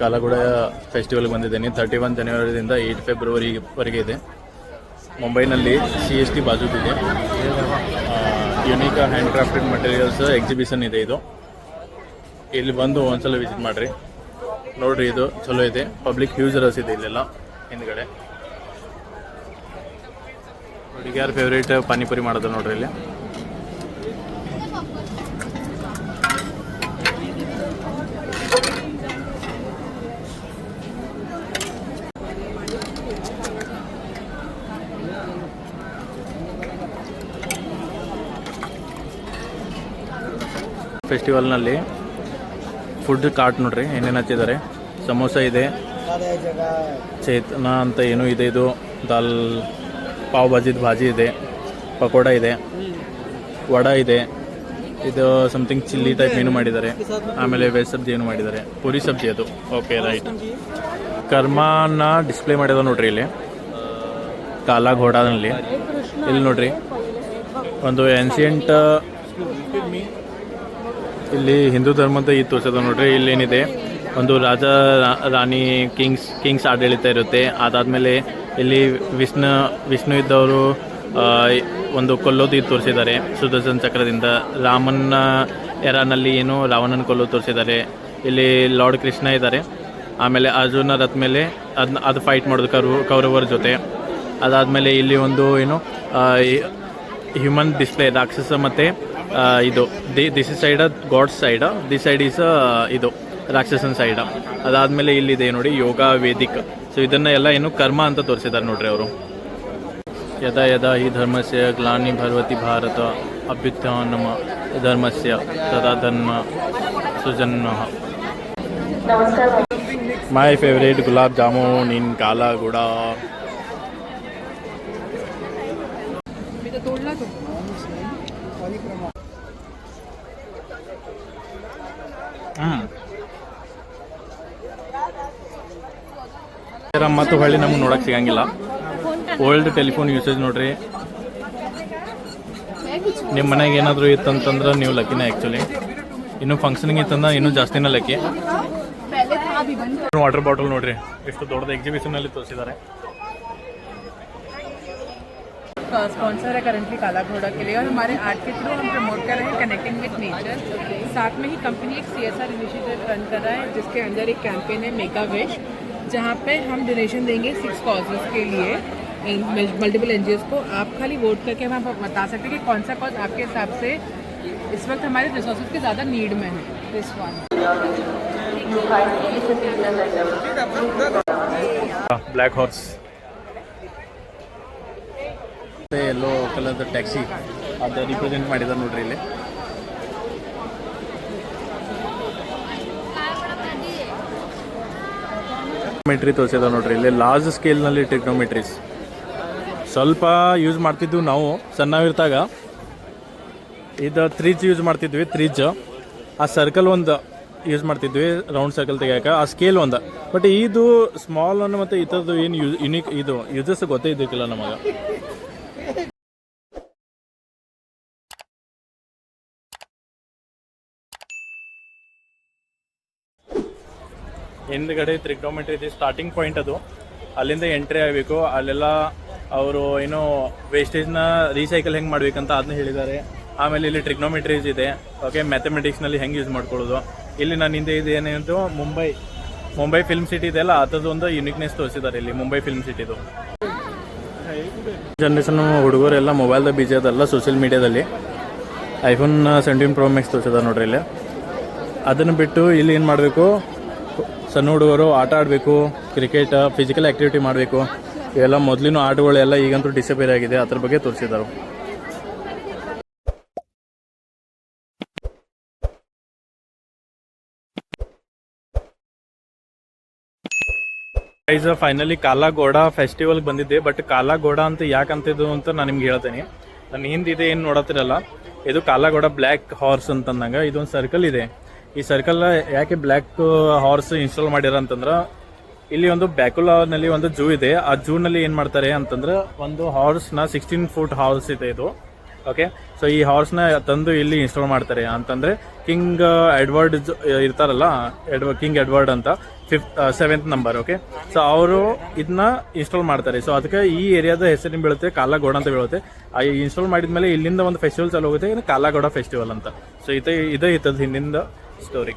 ಕಾಲಾಗುಡ ಫೆಸ್ಟಿವಲ್ಗೆ ಬಂದಿದ್ದೀನಿ. 31 ಜನವರಿಯಿಂದ 8 ಫೆಬ್ರವರಿವರೆಗೆ ಇದೆ. ಮುಂಬೈನಲ್ಲಿ CST ಬಾಜುದಿದೆ. Unique hand crafted materials exhibition ಇದೆ. ಇದು ಇಲ್ಲಿ ಬಂದು ಒಂದ್ಸಲ ವಿಸಿಟ್ ಮಾಡಿರಿ, ನೋಡಿರಿ. ಇದು ಚಲೋ ಇದೆ. ಪಬ್ಲಿಕ್ ಹ್ಯೂಸ್ ರಸ್ ಇದೆ ಇಲ್ಲೆಲ್ಲ ಹಿಂದ್ಗಡೆ. ನೋಡಿ ಯಾರು ಫೇವ್ರೇಟ್ ಪಾನಿಪುರಿ ಮಾಡೋದು ನೋಡ್ರಿ ಇಲ್ಲಿ. ಫೆಸ್ಟಿವಲ್ನಲ್ಲಿ ಫುಡ್ ಕಾರ್ಟ್ ನೋಡ್ರಿ ಏನೇನು ಹಚ್ಚಿದ್ದಾರೆ. ಸಮೋಸ ಇದೆ, ಚೇತನ ಅಂತ ಏನೂ ಇದೆ. ಇದು ದಾಲ್ ಪಾವ್ ಭಾಜಿ ಇದೆ, ಪಕೋಡ ಇದೆ, ವಡಾ ಇದೆ. ಇದು ಸಮಥಿಂಗ್ ಚಿಲ್ಲಿ ಟೈಪ್ ಏನು ಮಾಡಿದ್ದಾರೆ. ಆಮೇಲೆ ವೆಜ್ ಸಬ್ಜಿ ಏನು ಮಾಡಿದ್ದಾರೆ, ಪೂರಿ ಸಬ್ಜಿ ಅದು. Okay right. ಕರ್ಮಾನ ಡಿಸ್ಪ್ಲೇ ಮಾಡಿದ ನೋಡ್ರಿ ಇಲ್ಲಿ ಕಾಲಾ ಘೋಡಾದಲ್ಲಿ. ಇಲ್ಲಿ ನೋಡ್ರಿ ಒಂದು ಏನ್ಸಿಯಂಟ್, ಇಲ್ಲಿ ಹಿಂದೂ ಧರ್ಮದ ಈ ತೋರಿಸೋದು ನೋಡ್ರಿ. ಇಲ್ಲೇನಿದೆ ಒಂದು ರಾಜ ರಾಣಿ ಕಿಂಗ್ಸ್ ಆಡಳಿತ ಇರುತ್ತೆ. ಅದಾದಮೇಲೆ ಇಲ್ಲಿ ವಿಷ್ಣು ಇದ್ದವರು ಒಂದು ಕೊಲ್ಲೋದು ಇದು ತೋರಿಸಿದ್ದಾರೆ ಸುದರ್ಶನ ಚಕ್ರದಿಂದ. ರಾಮನ ಎರಾನಲ್ಲಿ ಏನು ರಾವಣನ ಕೊಲ್ಲೋದು ತೋರಿಸಿದ್ದಾರೆ. ಇಲ್ಲಿ ಲಾರ್ಡ್ ಕೃಷ್ಣ ಇದ್ದಾರೆ. ಆಮೇಲೆ ಅರ್ಜುನ ರಥ ಮೇಲೆ ಅದು ಫೈಟ್ ಮಾಡೋದು ಕೌರವರ ಜೊತೆ. ಅದಾದಮೇಲೆ ಇಲ್ಲಿ ಒಂದು ಏನು ಹ್ಯೂಮನ್ ಡಿಸ್ಪ್ಲೇ, ರಾಕ್ಷಸ ಮತ್ತು ಇದು this is side god side, this side is ಇದು ರಾಕ್ಷಸನ್ ಸೈಡ್. ಅದಾದಮೇಲೆ ಇಲ್ಲಿದೆ ನೋಡಿ ಯೋಗ ವೇದಿಕ್. ಸೊ ಇದನ್ನ ಎಲ್ಲ ಏನು ಕರ್ಮ ಅಂತ ತೋರಿಸಿದ್ದಾರೆ ನೋಡ್ರಿ ಅವರು. ಯದಾ ಯದಾ ಹಿ ಧರ್ಮಸ್ಯ ಗ್ಲಾನಿ ಭಗವತಿ ಭಾರತ ಅಭ್ಯುತ್ಥಾನಮ ಧರ್ಮಸ್ಯ ತದಾ ಧರ್ಮ ಸುಜನ್ಮಃ. ಮೈ ಫೇವರೇಟ್ ಗುಲಾಬ್ ಜಾಮೂನ್ ಇನ್ ಕಾಲಾಗುಡ. ಮತ್ತು ಹೊಳ್ಳಿ ನಮ್ಗೆ ನೋಡಕ್ಕೆ ಸಿಗಂಗಿಲ್ಲ. ಓಲ್ಡ್ ಟೆಲಿಫೋನ್ ಯೂಸೇಜ್ ನೋಡ್ರಿ. ನಿಮ್ಮ ಮನೆಗೆ ಏನಾದರೂ ಇತ್ತಂತಂದ್ರೆ ನೀವು ಲಕ್ಕಿನ. ಆ್ಯಕ್ಚುಲಿ ಇನ್ನೂ ಫಂಕ್ಷನಿಗೆ ಇತ್ತಂದ್ರೆ ಇನ್ನೂ ಜಾಸ್ತಿನ ಲಕ್ಕಿ. ವಾಟರ್ ಬಾಟಲ್ ನೋಡ್ರಿ ಎಷ್ಟು ದೊಡ್ಡದು ಎಕ್ಸಿಬಿಷನಲ್ಲಿ ತೋರಿಸಿದ್ದಾರೆ. स्पॉन्सर है करंटली काला घोड़ा के लिए, और हमारे आर्ट के थ्रू हम प्रमोट कर रहे हैं कनेक्टिंग विद नेचर. साथ में ही कंपनी एक CSR इनिशिएटिव रन कर रहा है जिसके अंदर एक कैंपेन है मेक अ विश, जहाँ पे हम डोनेशन देंगे 6 कॉजेज़ के लिए, मल्टीपल NGOs को. आप खाली वोट करके हम बता सकते हैं कि कौन सा कॉज आपके हिसाब से इस वक्त हमारे रिसोर्सेज की ज़्यादा नीड में है. दिस वन ಬ್ಲ್ಯಾಕ್ ಹಾರ್ಸ್, ಎಲ್ಲೋ ಕಲರ್ದ ಟ್ಯಾಕ್ಸಿ ಅದು ರಿಪ್ರೆಸೆಂಟ್ ಮಾಡಿದ್ದಾರೆ ನೋಡ್ರಿ ಇಲ್ಲಿ. ಟ್ರಿಗ್ನೋಮೆಟ್ರಿ ತೋರಿಸಿದ ನೋಡ್ರಿ ಇಲ್ಲಿ. ಲಾರ್ಜ್ ಸ್ಕೇಲ್ನಲ್ಲಿ ಟ್ರಿಗ್ನೋಮೆಟ್ರೀಸ್ ಸ್ವಲ್ಪ ಯೂಸ್ ಮಾಡ್ತಿದ್ವಿ ನಾವು ಸಣ್ಣವಿರ್ತಾಗ. ಇದು ತ್ರಿಜ್ ಯೂಸ್ ಮಾಡ್ತಿದ್ವಿ. ತ್ರಿಜ್ ಆ ಸರ್ಕಲ್ ಒಂದು ಯೂಸ್ ಮಾಡ್ತಿದ್ವಿ, ರೌಂಡ್ ಸರ್ಕಲ್ ತೆಗಿಯಾಕ. ಆ ಸ್ಕೇಲ್ ಒಂದು. ಬಟ್ ಇದು ಸ್ಮಾಲ್ ಅನ್ನು ಮತ್ತು ಈ ಥರದ್ದು ಏನು ಯುನೀಕ್ ಇದು ಯೂಸಸ್ ಗೊತ್ತೇ ಇದ್ದಿಕ್ಕಿಲ್ಲ ನಮಗೆ. ಹಿಂದ್ಗಡೆ ಟ್ರಿಗ್ನೋಮೆಟ್ರಿ ಇದೆ, ಸ್ಟಾರ್ಟಿಂಗ್ ಪಾಯಿಂಟ್ ಅದು. ಅಲ್ಲಿಂದ ಎಂಟ್ರಿ ಆಗಬೇಕು. ಅಲ್ಲೆಲ್ಲ ಅವರು ಏನೋ ವೇಸ್ಟೇಜ್ನ ರೀಸೈಕಲ್ ಹೆಂಗೆ ಮಾಡ್ಬೇಕಂತ ಅದನ್ನ ಹೇಳಿದ್ದಾರೆ. ಆಮೇಲೆ ಇಲ್ಲಿ ಟ್ರಿಗ್ನೋಮೆಟ್ರೀಸ್ ಇದೆ. ಓಕೆ, ಮ್ಯಾಥಮೆಟಿಕ್ಸ್ನಲ್ಲಿ ಹೆಂಗೆ ಯೂಸ್ ಮಾಡ್ಕೊಳ್ಳೋದು. ಇಲ್ಲಿ ನಾನು ಹಿಂದೆ ಇದು ಏನೇನು ಮುಂಬೈ ಫಿಲ್ಮ್ ಸಿಟಿ ಇದೆಯಲ್ಲ, ಅದೊಂದು ಯುನಿಕ್ನೆಸ್ ತೋರಿಸಿದ್ದಾರೆ ಇಲ್ಲಿ ಮುಂಬೈ ಫಿಲ್ಮ್ ಸಿಟಿದು. ಜನ್ರೇಷನ್ ಹುಡುಗರೆಲ್ಲ ಮೊಬೈಲ್ದಾಗ ಬಿಜಿ ಅದಲ್ಲ, ಸೋಷಿಯಲ್ ಮೀಡಿಯಾದಲ್ಲಿ. iPhone 17 Pro Max ತೋರಿಸಿದ್ದಾರೆ ನೋಡ್ರಿ ಇಲ್ಲಿ. ಅದನ್ನು ಬಿಟ್ಟು ಇಲ್ಲಿ ಏನು ಮಾಡಬೇಕು, ಸಣ್ಣ ಹುಡುಗರು ಆಟ ಆಡಬೇಕು, ಕ್ರಿಕೆಟ್, ಫಿಸಿಕಲ್ ಆ್ಯಕ್ಟಿವಿಟಿ ಮಾಡಬೇಕು. ಇವೆಲ್ಲ ಮೊದಲಿನ ಆಟಗಳೆಲ್ಲ ಈಗಂತೂ ಡಿಸಪೇರ್ ಆಗಿದೆ. ಅದ್ರ ಬಗ್ಗೆ ತೋರಿಸಿದ್ದಾರೆ. ಫೈನಲಿ ಕಾಲಾಗೋಡ ಫೆಸ್ಟಿವಲ್ಗೆ ಬಂದಿದ್ದೆ. ಬಟ್ ಕಾಲಾಗೋಡ ಅಂತ ಯಾಕಂತಿದ್ದು ಅಂತ ನಾನು ನಿಮ್ಗೆ ಹೇಳ್ತೇನೆ. ನನ್ನ ಹಿಂದಿದೆ ಏನು ನೋಡತ್ತಿರಲ್ಲ, ಇದು ಕಾಲಾಗೋಡ ಬ್ಲ್ಯಾಕ್ ಹಾರ್ಸ್ ಅಂತಂದಂಗೆ ಇದೊಂದು ಸರ್ಕಲ್ ಇದೆ. ಈ ಸರ್ಕಲ್ ಯಾಕೆ ಬ್ಲ್ಯಾಕ್ ಹಾರ್ಸ್ ಇನ್ಸ್ಟಾಲ್ ಮಾಡ್ಯಾರ ಅಂತಂದ್ರೆ, ಇಲ್ಲಿ ಒಂದು ಬ್ಯಾಕುಲಾನಲ್ಲಿ ಒಂದು ಜೂ ಇದೆ. ಆ ಜೂನಲ್ಲಿ ಏನು ಮಾಡ್ತಾರೆ ಅಂತಂದ್ರೆ, ಒಂದು ಹಾರ್ಸ್ನ 16 ಫೂಟ್ ಹಾರ್ಸ್ ಇದೆ ಇದು. ಓಕೆ, ಸೊ ಈ ಹಾರ್ಸ್ನ ತಂದು ಇಲ್ಲಿ ಇನ್ಸ್ಟಾಲ್ ಮಾಡ್ತಾರೆ. ಅಂತಂದರೆ ಕಿಂಗ್ ಎಡ್ವರ್ಡ್ ಇರ್ತಾರಲ್ಲ, ಕಿಂಗ್ ಎಡ್ವರ್ಡ್ ಅಂತ ಸೆವೆಂತ್ ನಂಬರ್. ಓಕೆ, ಸೊ ಅವರು ಇದನ್ನ ಇನ್ಸ್ಟಾಲ್ ಮಾಡ್ತಾರೆ. ಸೊ ಅದಕ್ಕೆ ಈ ಏರಿಯಾದ ಹೆಸರಿನ ಬೀಳುತ್ತೆ ಕಾಲಾಗೌಡ ಅಂತ ಬೀಳುತ್ತೆ. ಇನ್ಸ್ಟಾಲ್ ಮಾಡಿದ್ಮೇಲೆ ಇಲ್ಲಿಂದ ಒಂದು ಫೆಸ್ಟಿವಲ್ ಚಾಲು ಹೋಗುತ್ತೆ, ಕಾಲಾಗೌಡ ಫೆಸ್ಟಿವಲ್ ಅಂತ. ಸೊ ಇದೇ ಇದ್ದದ ಹಿಂದಿಂದ ಸ್ಟೋರಿ.